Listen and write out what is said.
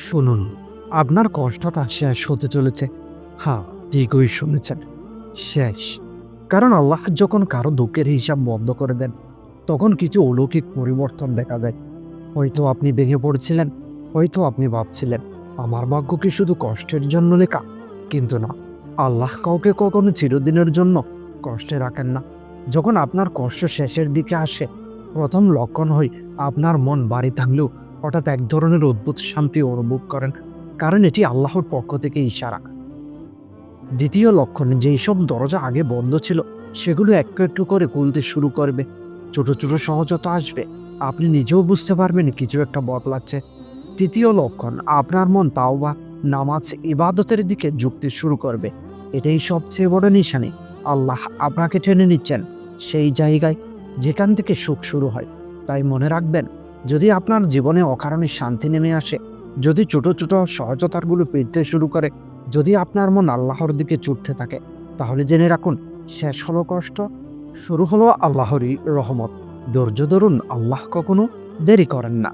শুনুন, আপনার কষ্টটা শেষ হতে চলেছে। হ্যাঁ, ঠিকই শুনেছেন, শেষ। কারণ আল্লাহ যখন কারো দুঃখের হিসাব বন্ধ করে দেন, তখন কিছু অলৌকিক পরিবর্তন দেখা যায়। হয়তো আপনি ভেঙে পড়ছিলেন, হয়তো আপনি ভাবছিলেন, আমার ভাগ্য কি শুধু কষ্টের জন্য লেখা? কিন্তু না, আল্লাহ কাউকে কখনো চিরদিনের জন্য কষ্টে রাখেন না। যখন আপনার কষ্ট শেষের দিকে আসে, প্রথম লক্ষণ হয় আপনার মন ভারী থাকলেও হঠাৎ এক ধরনের অদ্ভুত শান্তি অনুভব করেন, কারণ এটি আল্লাহর পক্ষ থেকে ইশারা। দ্বিতীয় লক্ষণ, যেই সব দরজা আগে বন্ধ ছিল সেগুলো একটু একটু করে খুলতে শুরু করবে। ছোট ছোট সহজতা আসবে, আপনি নিজেও বুঝতে পারবেন কিছু একটা বদলাচ্ছে। তৃতীয় লক্ষণ, আপনার মন তাওবা, নামাজ, ইবাদতের দিকে ঝুঁকতে শুরু করবে। এটাই সবচেয়ে বড় নিশানি, আল্লাহ আপনাকে টেনে নিচ্ছেন সেই জায়গায় যেখান থেকে সুখ শুরু হয়। তাই মনে রাখবেন, যদি আপনার জীবনে অকারণে শান্তি নেমে আসে, যদি ছোট ছোট সহজতারগুলো পেতে শুরু করে, যদি আপনার মন আল্লাহর দিকে ছুটতে থাকে, তাহলে জেনে রাখুন, শেষ হলো কষ্ট, শুরু হলো আল্লাহরই রহমত। ধৈর্য ধরুন, আল্লাহ কখনো দেরি করেন না।